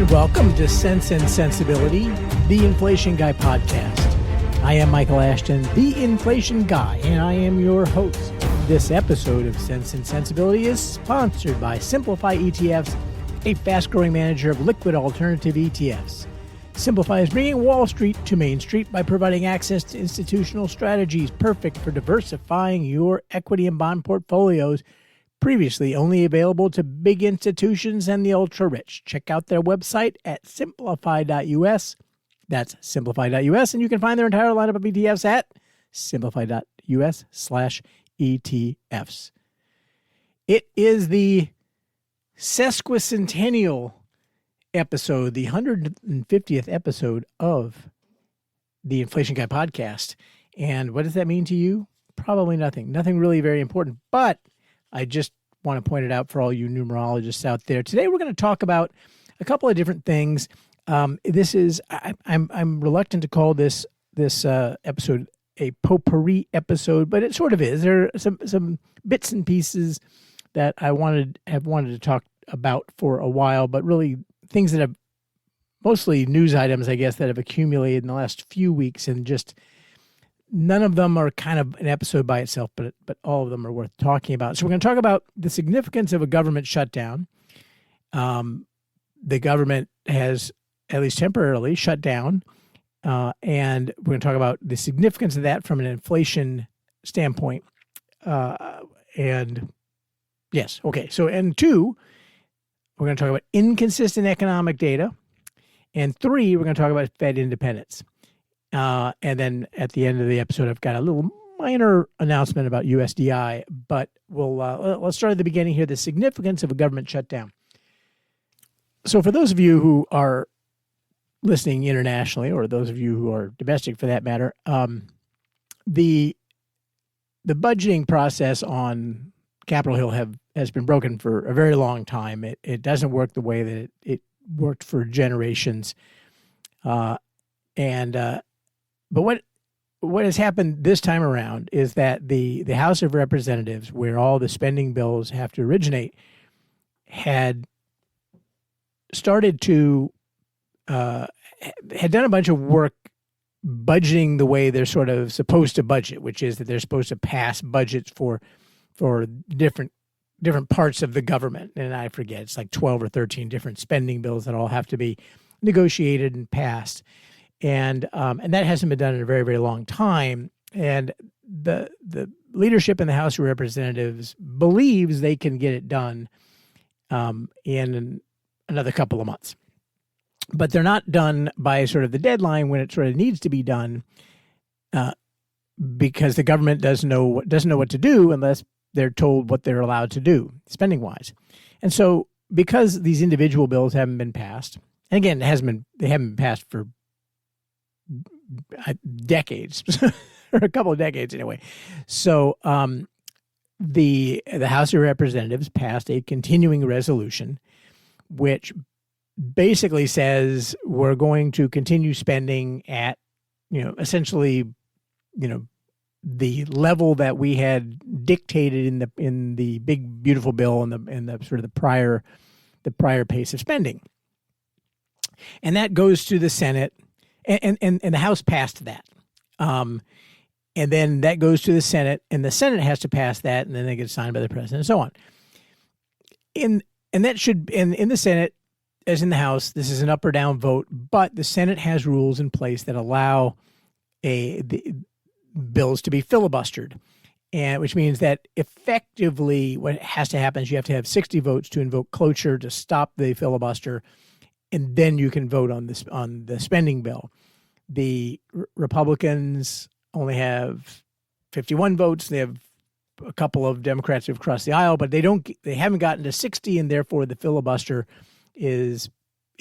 and welcome to Sense and Sensibility, the Inflation Guy podcast. I am Michael Ashton, the Inflation Guy, and I am your host. This episode of Sense and Sensibility is sponsored by Simplify ETFs, a fast-growing manager of liquid alternative ETFs. Simplify is bringing Wall Street to Main Street by providing access to institutional strategies perfect for diversifying your equity and bond portfolios, previously only available to big institutions and the ultra-rich. Check out their website at simplify.us. That's simplify.us, and you can find their entire lineup of ETFs at simplify.us/ETFs. It is the sesquicentennial episode, the 150th episode of the Inflation Guy podcast. And what does that mean to you? Probably nothing. Nothing really very important, but I just want to point it out for all you numerologists out there. Today, we're going to talk about a couple of different things. I'm reluctant to call this episode a potpourri episode, but it sort of is. There are some bits and pieces that I have wanted to talk about for a while, but really things that have mostly news items, I guess, that have accumulated in the last few weeks, and just none of them are kind of an episode by itself, but all of them are worth talking about. So we're going to talk about the significance of a government shutdown. The government has, at least temporarily, shut down, and we're going to talk about the significance of that from an inflation standpoint. And yes, okay. So, and two, we're going to talk about inconsistent economic data, and three, we're going to talk about Fed independence. And then at the end of the episode, I've got a little minor announcement about USDI, but let's start at the beginning here, the significance of a government shutdown. So for those of you who are listening internationally, or those of you who are domestic for that matter, the budgeting process on Capitol Hill has been broken for a very long time. It doesn't work the way that it worked for generations. But what has happened this time around is that the House of Representatives, where all the spending bills have to originate, had started to had done a bunch of work budgeting the way they're sort of supposed to budget, which is that they're supposed to pass budgets for different parts of the government. And I forget, it's like 12 or 13 different spending bills that all have to be negotiated and passed. And that hasn't been done in a very, very long time. And the leadership in the House of Representatives believes they can get it done in another couple of months. But they're not done by sort of the deadline when it sort of needs to be done, because the government doesn't know what to do unless they're told what they're allowed to do, spending-wise. And so because these individual bills haven't been passed, and again, they haven't been passed for decades, or a couple of decades anyway. So the House of Representatives passed a continuing resolution, which basically says we're going to continue spending at, essentially, the level that we had dictated in the big beautiful bill and the sort of the prior pace of spending, and that goes to the Senate. And the House passed that. And then that goes to the Senate, and the Senate has to pass that, and then they get signed by the president, and so on. And that should, in the Senate, as in the House, this is an up or down vote, but the Senate has rules in place that allow the bills to be filibustered, and which means that effectively what has to happen is you have to have 60 votes to invoke cloture to stop the filibuster, and then you can vote on the spending bill. The Republicans only have 51 votes. They have a couple of Democrats who've crossed the aisle, but they haven't gotten to 60, and therefore the filibuster is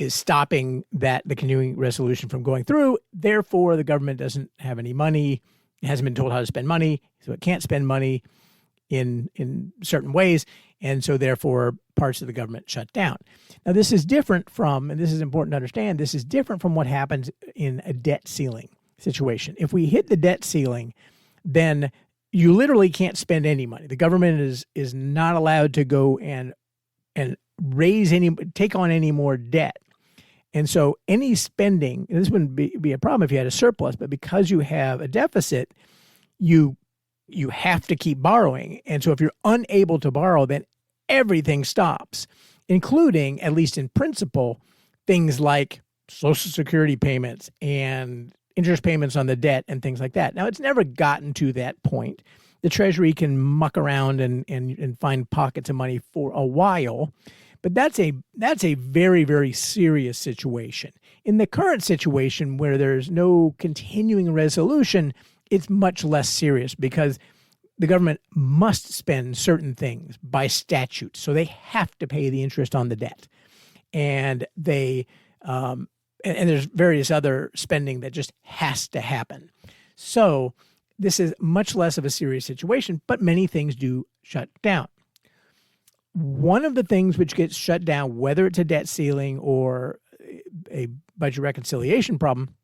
stopping the continuing resolution from going through. Therefore, the government doesn't have any money. It hasn't been told how to spend money, so it can't spend money in certain ways, and so therefore parts of the government shut down. Now, this is different from, and this is important to understand, this is different from what happens in a debt ceiling situation. If we hit the debt ceiling, then you literally can't spend any money. The government is not allowed to go and take on any more debt. And so any spending, and this wouldn't be a problem if you had a surplus, but because you have a deficit, you have to keep borrowing. And so if you're unable to borrow, then everything stops, including, at least in principle, things like Social Security payments and interest payments on the debt and things like that. Now, it's never gotten to that point. The Treasury can muck around and find pockets of money for a while, but that's a very, very serious situation. In the current situation where there's no continuing resolution, it's much less serious because the government must spend certain things by statute. So they have to pay the interest on the debt. And and there's various other spending that just has to happen. So this is much less of a serious situation, but many things do shut down. One of the things which gets shut down, whether it's a debt ceiling or a budget reconciliation problem,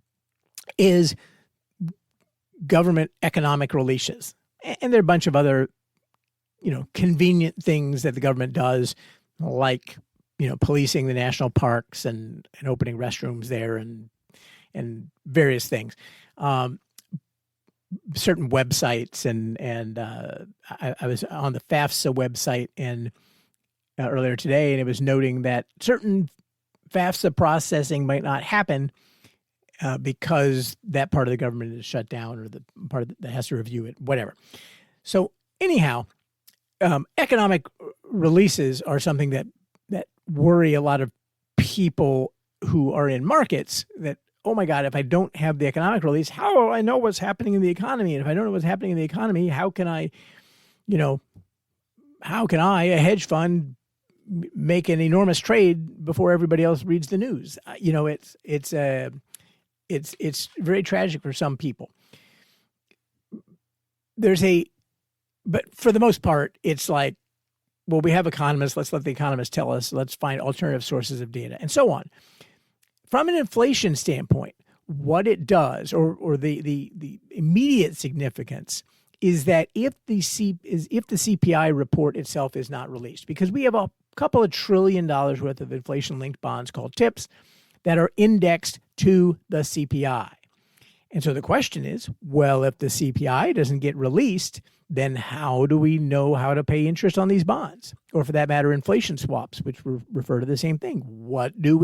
is government economic releases. And there are a bunch of other, convenient things that the government does, like, policing the national parks and opening restrooms there and various things. Certain websites and I was on the FAFSA website and earlier today, and it was noting that certain FAFSA processing might not happen because that part of the government is shut down, or the part that has to review it, whatever. So anyhow, economic releases are something that worry a lot of people who are in markets, that, oh my God, if I don't have the economic release, how do I know what's happening in the economy? And if I don't know what's happening in the economy, how can I, a hedge fund, make an enormous trade before everybody else reads the news? It's very tragic for some people. But for the most part, it's like, well, we have economists. Let's let the economists tell us. Let's find alternative sources of data and so on. From an inflation standpoint, what it does, or the immediate significance, is that if the CPI report itself is not released, because we have a couple of $1 trillion worth of inflation-linked bonds called TIPS that are indexed to the CPI. And so the question is, well, if the CPI doesn't get released, then how do we know how to pay interest on these bonds? Or for that matter, inflation swaps, which refer to the same thing. What do?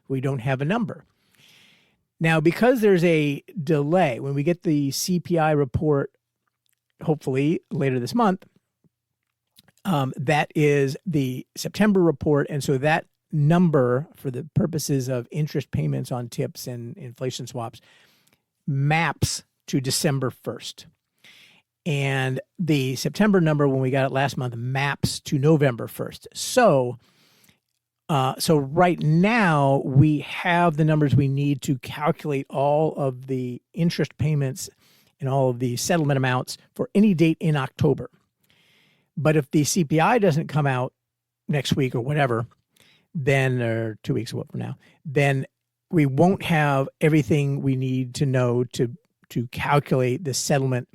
We don't have a number. Now, because there's a delay, when we get the CPI report, hopefully later this month, that is the September report. And so that number, for the purposes of interest payments on TIPS and inflation swaps, maps to December 1st. And the September number, when we got it last month, maps to November 1st. So right now we have the numbers we need to calculate all of the interest payments and all of the settlement amounts for any date in October. But if the CPI doesn't come out next week or whatever, then, or 2 weeks from now, then we won't have everything we need to know to calculate the settlement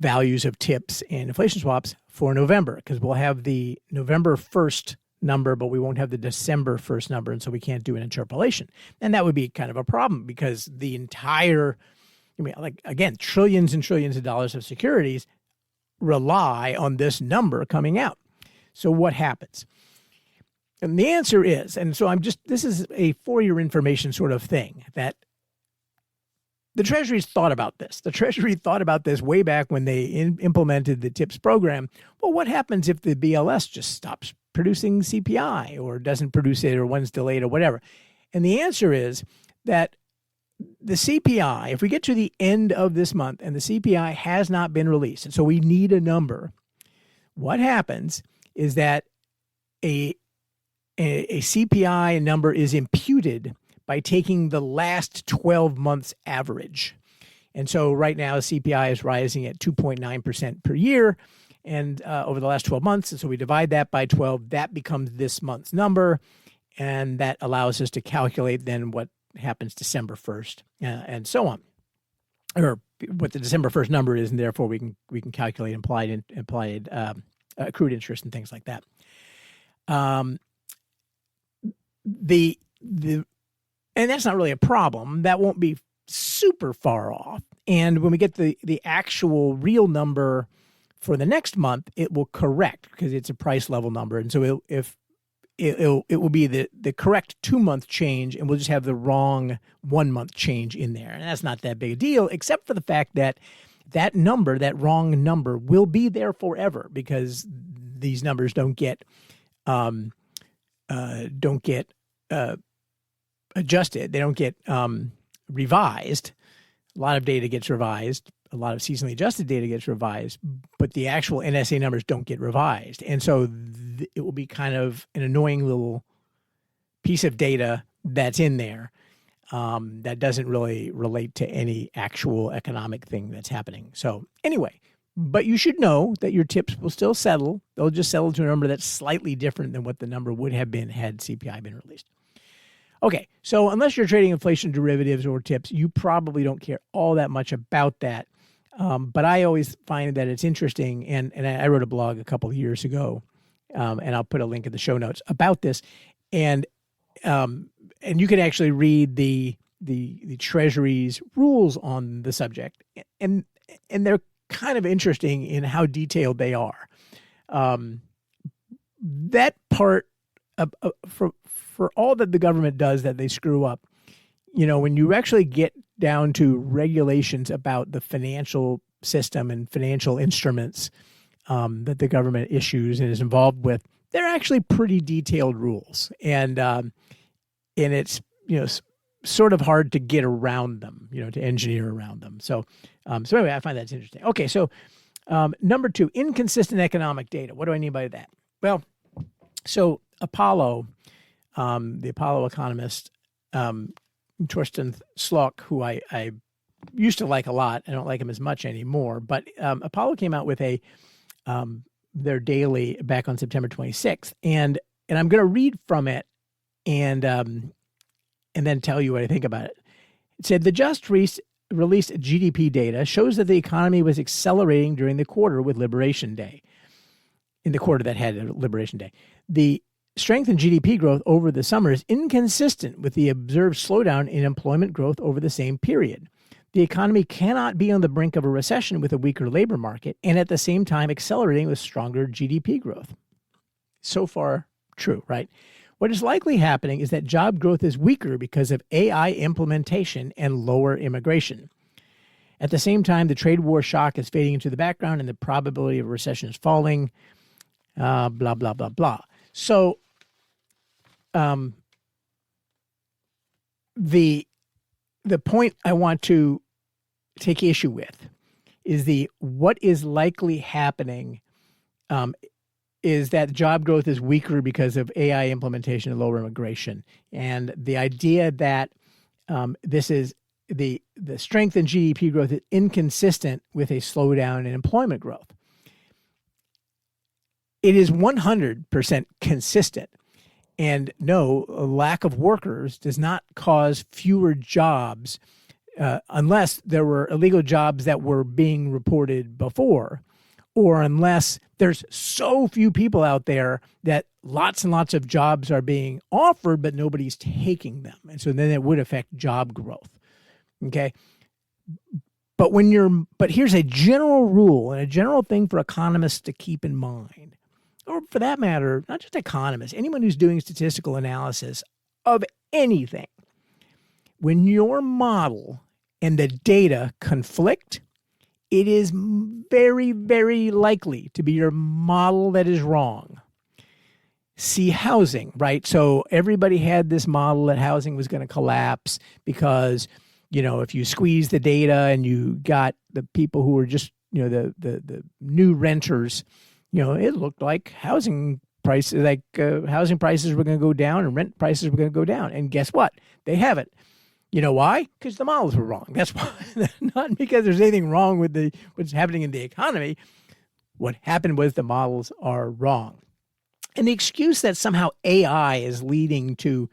values of TIPS and inflation swaps for November, because we'll have the November 1st number, but we won't have the December 1st number, and so we can't do an interpolation. And that would be kind of a problem, because the entire, again, trillions and trillions of dollars of securities rely on this number coming out. So what happens? And the answer is, and so this is a for your information sort of thing, that the Treasury's thought about this. The Treasury thought about this way back when they implemented the TIPS program. Well, what happens if the BLS just stops producing CPI, or doesn't produce it, or one's delayed, or whatever? And the answer is that the CPI, if we get to the end of this month and the CPI has not been released, and so we need a number, what happens is that a CPI number is imputed by taking the last 12 months average. And so right now, CPI is rising at 2.9% per year, and over the last 12 months. And so we divide that by 12, that becomes this month's number. And that allows us to calculate then what happens December 1st and so on, or what the December 1st number is. And therefore we can calculate implied accrued interest and things like that. The And that's not really a problem. That won't be super far off. And when we get the actual real number for the next month, it will correct because it's a price level number. And so it will be the correct 2-month change, and we'll just have the wrong 1-month change in there. And that's not that big a deal, except for the fact that that number, that wrong number, will be there forever because these numbers don't get adjusted. They don't get revised. A lot of data gets revised. A lot of seasonally adjusted data gets revised, but the actual NSA numbers don't get revised. And so it will be kind of an annoying little piece of data that's in there that doesn't really relate to any actual economic thing that's happening. So anyway, but you should know that your tips will still settle. They'll just settle to a number that's slightly different than what the number would have been had CPI been released. Okay, so unless you're trading inflation derivatives or tips, you probably don't care all that much about that. But I always find that it's interesting, and I wrote a blog a couple of years ago, and I'll put a link in the show notes about this, and you can actually read the Treasury's rules on the subject, and they're kind of interesting in how detailed they are. That part for all that the government does that they screw up, when you actually get down to regulations about the financial system and financial instruments that the government issues and is involved with, they're actually pretty detailed rules, and it's sort of hard to get around them, to engineer around them. So anyway, I find that's interesting. Okay, so number 2, inconsistent economic data. What do I mean by that? Well, so Apollo, the Apollo economist, Torsten Slok, who I used to like a lot. I don't like him as much anymore, but Apollo came out with their daily back on September 26th, and I'm going to read from it and then tell you what I think about it. It said the just released GDP data shows that the economy was accelerating during the quarter with Liberation Day. In the quarter that had Liberation Day, the strength in GDP growth over the summer is inconsistent with the observed slowdown in employment growth over the same period. The economy cannot be on the brink of a recession with a weaker labor market and at the same time accelerating with stronger GDP growth. So far, true, right? What is likely happening is that job growth is weaker because of AI implementation and lower immigration. At the same time, the trade war shock is fading into the background and the probability of a recession is falling, blah, blah, blah, blah. So the point I want to take issue with is what is likely happening is that job growth is weaker because of AI implementation and lower immigration. And the idea that this is the strength in GDP growth is inconsistent with a slowdown in employment growth. It is 100% consistent. And no, a lack of workers does not cause fewer jobs unless there were illegal jobs that were being reported before, or unless there's so few people out there that lots and lots of jobs are being offered, but nobody's taking them. And so then it would affect job growth. Okay. But here's a general rule and a general thing for economists to keep in mind. Or for that matter, not just economists, anyone who's doing statistical analysis of anything. When your model and the data conflict, it is very, very likely to be your model that is wrong. See housing, right? So everybody had this model that housing was going to collapse because, if you squeeze the data and you got the people who were just, the new renters, it looked like housing prices were going to go down and rent prices were going to go down. And guess what? They haven't. You know why? Because the models were wrong. That's why. Not because there's anything wrong with what's happening in the economy. What happened was the models are wrong. And the excuse that somehow AI is leading to,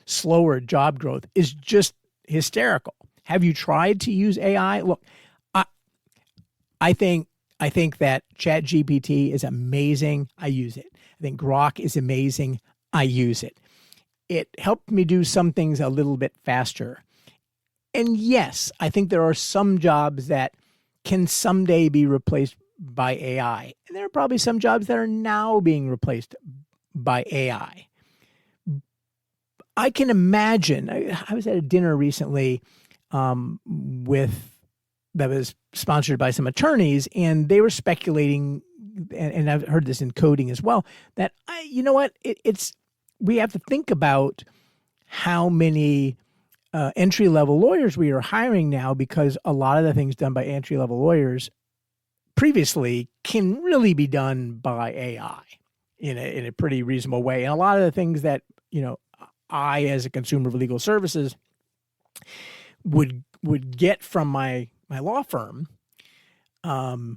slower job growth is just hysterical. Have you tried to use AI? Look, I think that ChatGPT is amazing. I use it. I think Grok is amazing. I use it. it helped me do some things a little bit faster. And yes, I think there are some jobs that can someday be replaced by AI. And there are probably some jobs that are now being replaced by AI. I can imagine, I was at a dinner recently that was sponsored by some attorneys, and they were speculating, and I've heard this in coding as well, that you know what, we have to think about how many entry-level lawyers we are hiring now, because a lot of the things done by entry-level lawyers previously can really be done by AI in a pretty reasonable way. And a lot of the things that, I, as a consumer of legal services, would get from my law firm, I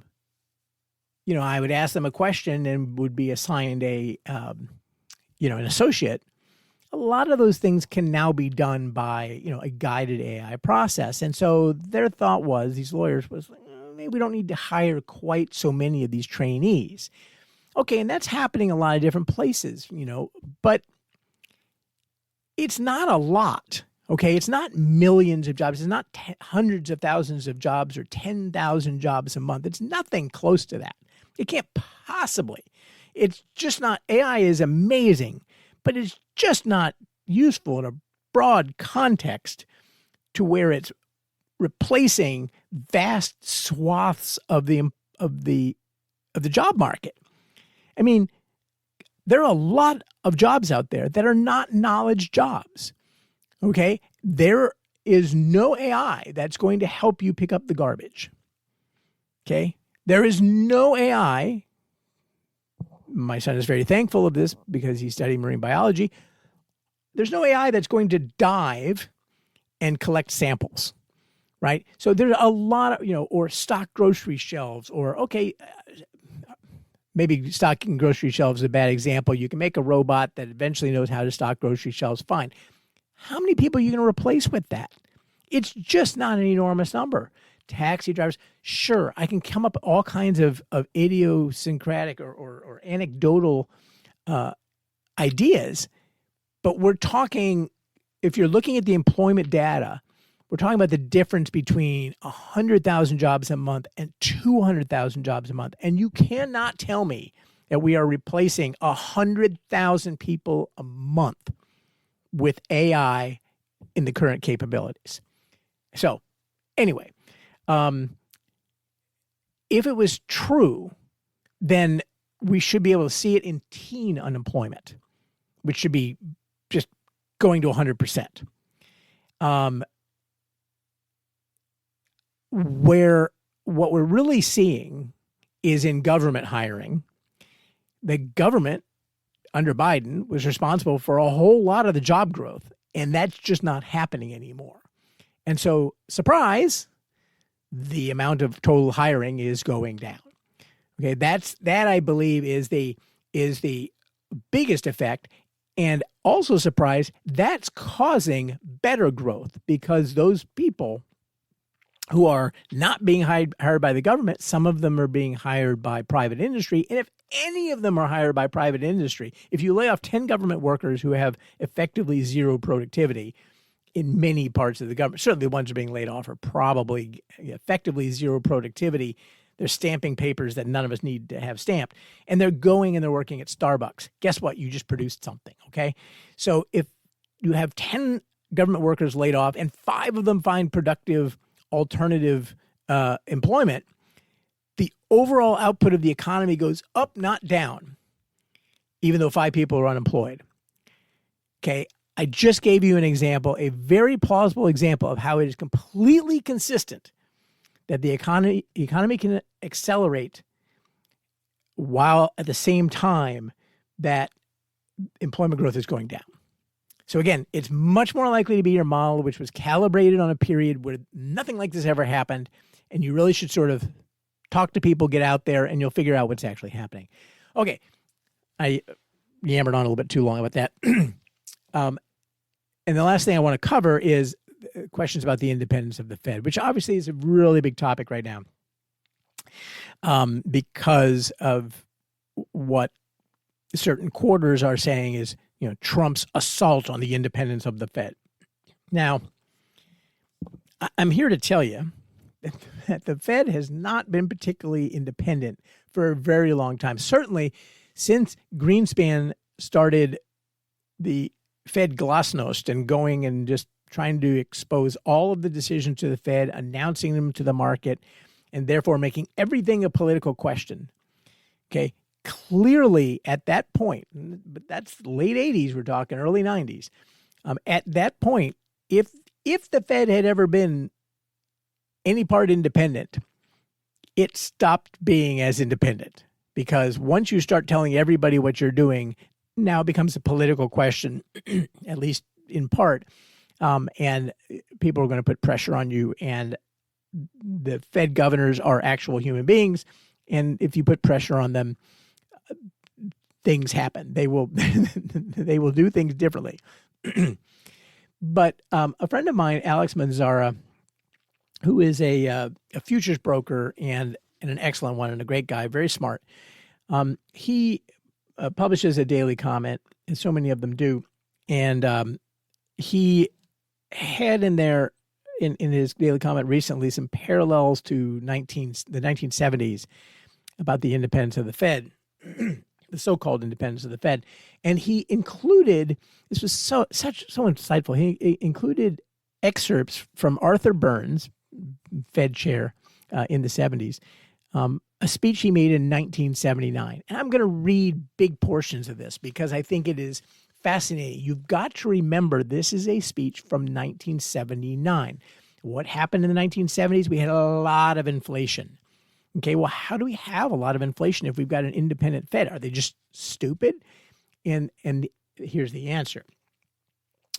would ask them a question and would be assigned an associate. A lot of those things can now be done by, a guided AI process. And so their thought was, these lawyers was, maybe we don't need to hire quite so many of these trainees. Okay, and that's happening a lot of different places, but it's not a lot. Okay, it's not millions of jobs. It's not hundreds of thousands of jobs or 10,000 jobs a month. It's nothing close to that. It can't possibly. It's just not. AI is amazing, but it's just not useful in a broad context to where it's replacing vast swaths of the job market. I mean, there are a lot of jobs out there that are not knowledge jobs. Okay, there is no AI that's going to help you pick up the garbage. Okay, there is no AI. My son is very thankful of this because he's studying marine biology. There's no AI that's going to dive and collect samples, right? So there's a lot of, or stock grocery shelves, or maybe stocking grocery shelves is a bad example. You can make a robot that eventually knows how to stock grocery shelves. Fine. How many people are you going to replace with that? It's just not an enormous number. Taxi drivers, sure, I can come up with all kinds of idiosyncratic or anecdotal ideas, but we're talking, if you're looking at the employment data, we're talking about the difference between 100,000 jobs a month and 200,000 jobs a month. And you cannot tell me that we are replacing 100,000 people a month with AI in the current capabilities. So anyway, if it was true, then we should be able to see it in teen unemployment, which should be just going to 100%. Where what we're really seeing is in government hiring. The government under Biden was responsible for a whole lot of the job growth, and that's just not happening anymore. And so, surprise, the amount of total hiring is going down. Okay, that I believe is the biggest effect. And also, surprise, that's causing better growth, because those people who are not being hired by the government, some of them are being hired by private industry. And if any of them are hired by private industry, if you lay off 10 government workers who have effectively zero productivity in many parts of the government, certainly the ones who are being laid off are probably effectively zero productivity. They're stamping papers that none of us need to have stamped. And they're going and they're working at Starbucks. Guess what? You just produced something, okay? So if you have 10 government workers laid off and 5 of them find productive alternative employment, the overall output of the economy goes up, not down, even though 5 people are unemployed. Okay, I just gave you an example, a very plausible example of how it is completely consistent that the economy can accelerate while at the same time that employment growth is going down. So again, it's much more likely to be your model, which was calibrated on a period where nothing like this ever happened. And you really should sort of talk to people, get out there, and you'll figure out what's actually happening. Okay. I yammered on a little bit too long about that. And the last thing I want to cover is questions about the independence of the Fed, which obviously is a really big topic right now, because of what certain quarters are saying is, Trump's assault on the independence of the Fed. Now, I'm here to tell you that the Fed has not been particularly independent for a very long time. Certainly since Greenspan started the Fed glasnost and going and just trying to expose all of the decisions to the Fed, announcing them to the market, and therefore making everything a political question. Okay. Clearly at that point, but that's late 80s, we're talking early 90s. At that point, if the Fed had ever been any part independent, it stopped being as independent, because once you start telling everybody what you're doing, now it becomes a political question, at least in part, and people are going to put pressure on you, and the Fed governors are actual human beings, and if you put pressure on them, things happen. They will they will do things differently. But a friend of mine, Alex Manzara, who is a futures broker and an excellent one and a great guy, very smart, he publishes a daily comment, and so many of them do. And he had in there, in his daily comment recently, some parallels to the 1970s about the independence of the Fed. The so-called independence of the Fed. And he included, this was so insightful, he included excerpts from Arthur Burns, Fed chair in the 70s, a speech he made in 1979. And I'm going to read big portions of this because I think it is fascinating. You've got to remember this is a speech from 1979. What happened in the 1970s? We had a lot of inflation. Okay, well, how do we have a lot of inflation if we've got an independent Fed? Are they just stupid? And here's the answer.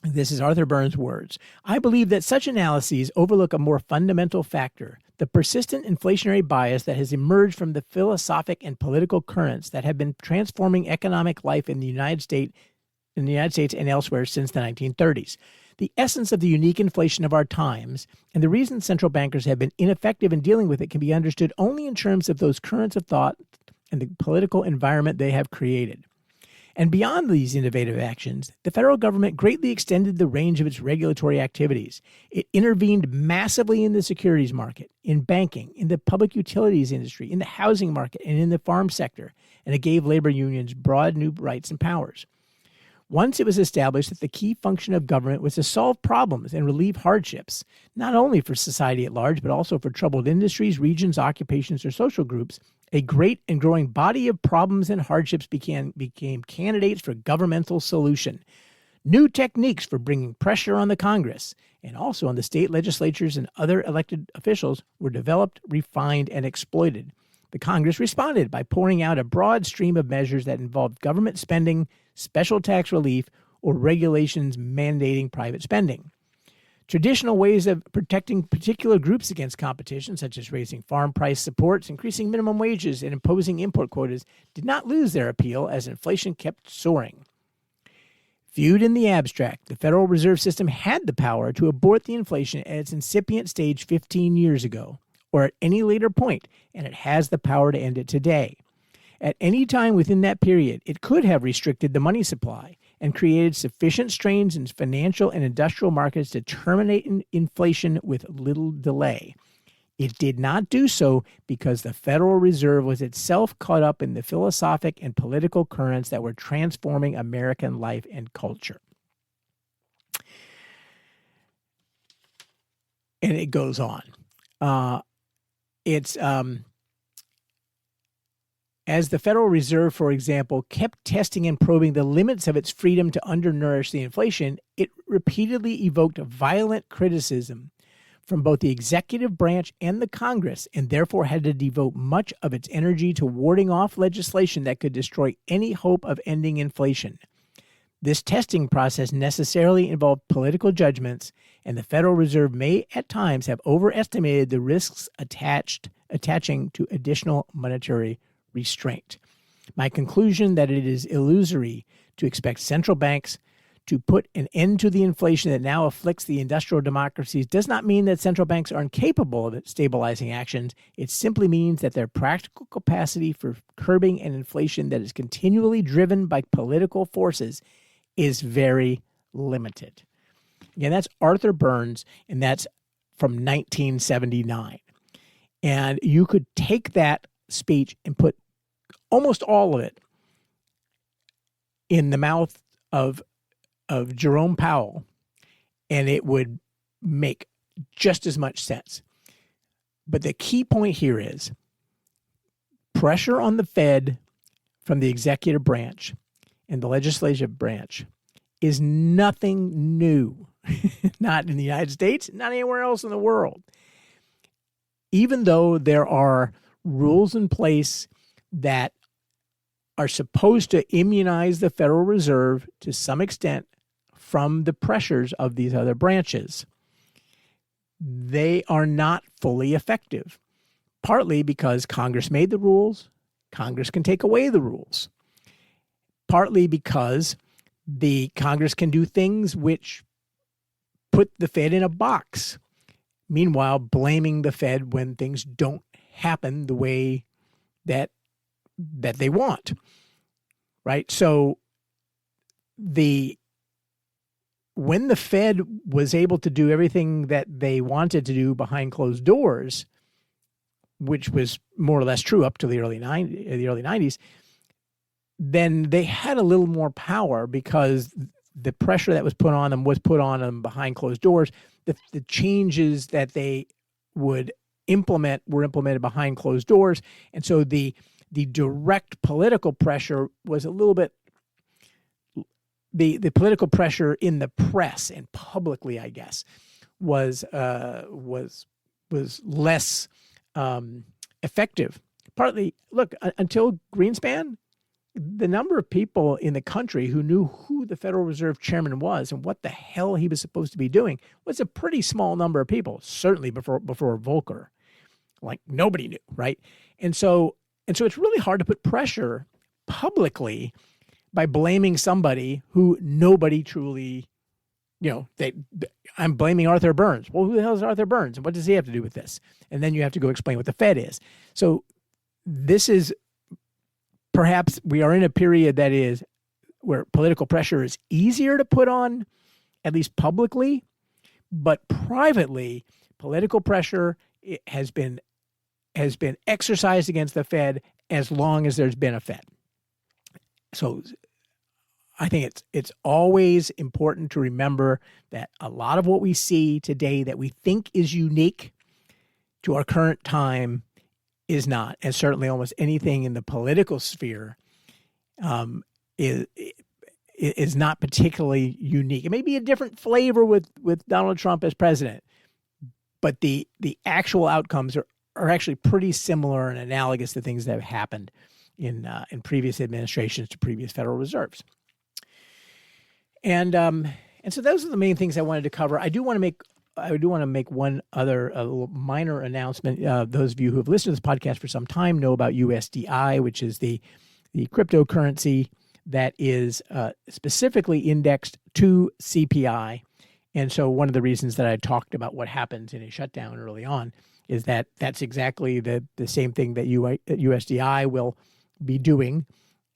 This is Arthur Burns' words. I believe that such analyses overlook a more fundamental factor, the persistent inflationary bias that has emerged from the philosophic and political currents that have been transforming economic life in the United States and elsewhere since the 1930s. The essence of the unique inflation of our times and the reason central bankers have been ineffective in dealing with it can be understood only in terms of those currents of thought and the political environment they have created. And beyond these innovative actions, the federal government greatly extended the range of its regulatory activities. It intervened massively in the securities market, in banking, in the public utilities industry, in the housing market, and in the farm sector, and it gave labor unions broad new rights and powers. Once it was established that the key function of government was to solve problems and relieve hardships, not only for society at large, but also for troubled industries, regions, occupations, or social groups, a great and growing body of problems and hardships became candidates for governmental solution. New techniques for bringing pressure on the Congress and also on the state legislatures and other elected officials were developed, refined, and exploited. The Congress responded by pouring out a broad stream of measures that involved government spending, special tax relief, or regulations mandating private spending. Traditional ways of protecting particular groups against competition, such as raising farm price supports, increasing minimum wages, and imposing import quotas, did not lose their appeal as inflation kept soaring. Viewed in the abstract, the Federal Reserve System had the power to abort the inflation at its incipient stage 15 years ago, or at any later point, and it has the power to end it today. At any time within that period, it could have restricted the money supply and created sufficient strains in financial and industrial markets to terminate inflation with little delay. It did not do so because the Federal Reserve was itself caught up in the philosophic and political currents that were transforming American life and culture. And it goes on. As the Federal Reserve, for example, kept testing and probing the limits of its freedom to undernourish the inflation, it repeatedly evoked violent criticism from both the executive branch and the Congress, and therefore had to devote much of its energy to warding off legislation that could destroy any hope of ending inflation. This testing process necessarily involved political judgments, and the Federal Reserve may at times have overestimated the risks attaching to additional monetary restraint. My conclusion that it is illusory to expect central banks to put an end to the inflation that now afflicts the industrial democracies does not mean that central banks are incapable of stabilizing actions. It simply means that their practical capacity for curbing an inflation that is continually driven by political forces is very limited. Again, that's Arthur Burns, and that's from 1979. And you could take that speech and put almost all of it in the mouth of Jerome Powell, and it would make just as much sense. But the key point here is pressure on the Fed from the executive branch and the legislative branch is nothing new, not in the United States, not anywhere else in the world. Even though there are rules in place that are supposed to immunize the Federal Reserve to some extent from the pressures of these other branches, they are not fully effective, partly because Congress made the rules. Congress can take away the rules, partly because the Congress can do things which put the Fed in a box, meanwhile blaming the Fed when things don't happen the way that they want, right? So when the Fed was able to do everything that they wanted to do behind closed doors, which was more or less true up to the early 90s, then they had a little more power because the pressure that was put on them behind closed doors. The changes that they would implement were implemented behind closed doors. And so the direct political pressure was a little bit, the political pressure in the press and publicly, I guess, was less effective. Partly, look, until Greenspan, the number of people in the country who knew who the Federal Reserve Chairman was and what the hell he was supposed to be doing was a pretty small number of people, certainly before Volcker. Like nobody knew, right? And so it's really hard to put pressure publicly by blaming somebody who nobody truly, I'm blaming Arthur Burns. Well, who the hell is Arthur Burns? And what does he have to do with this? And then you have to go explain what the Fed is. So this is, perhaps we are in a period that is where political pressure is easier to put on, at least publicly, but privately, political pressure has been exercised against the Fed as long as there's been a Fed. So I think it's always important to remember that a lot of what we see today that we think is unique to our current time is not, and certainly almost anything in the political sphere is not particularly unique. It may be a different flavor with Donald Trump as president, but the actual outcomes are actually pretty similar and analogous to things that have happened in previous administrations to previous Federal Reserves. And so those are the main things I wanted to cover. I do want to make one other a little minor announcement. Those of you who have listened to this podcast for some time know about USDI, which is the cryptocurrency that is specifically indexed to CPI. And so one of the reasons that I talked about what happens in a shutdown early on is that that's exactly the same thing that USDI will be doing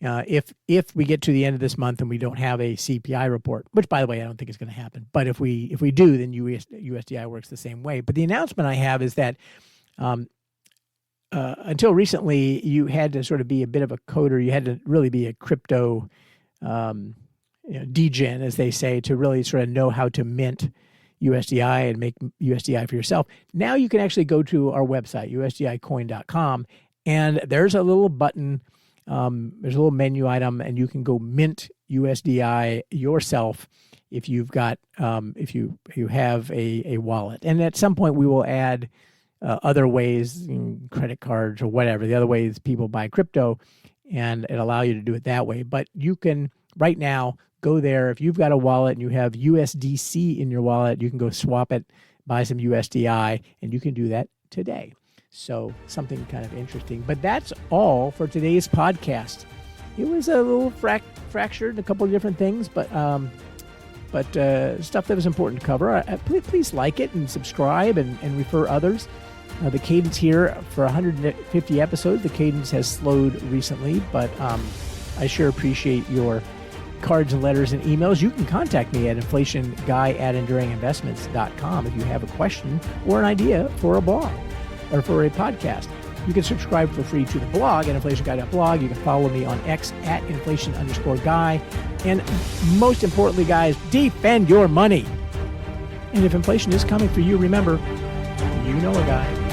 if we get to the end of this month and we don't have a CPI report, which, by the way, I don't think is going to happen. But if we do, then USDI works the same way. But the announcement I have is that until recently, you had to sort of be a bit of a coder. You had to really be a crypto degen, as they say, to really sort of know how to mint USDI and make USDI for yourself. Now you can actually go to our website, usdicoin.com, and there's a little button. There's a little menu item, and you can go mint USDI yourself if you've got if you have a wallet. And at some point, we will add other ways, credit cards or whatever, the other ways people buy crypto, and it allow you to do it that way. But you can right now go there. If you've got a wallet and you have USDC in your wallet, you can go swap it, buy some USDI, and you can do that today. So something kind of interesting. But that's all for today's podcast. It was a little fractured in a couple of different things, but stuff that was important to cover. Please like it and subscribe and refer others. The cadence here for 150 episodes, the cadence has slowed recently, but I sure appreciate your cards and letters and emails, you can contact me at inflationguy@enduringinvestments.com if you have a question or an idea for a blog or for a podcast. You can subscribe for free to the blog at inflationguy.blog. You can follow me on X at inflation_guy. And most importantly, guys, defend your money. And if inflation is coming for you, remember, you know a guy.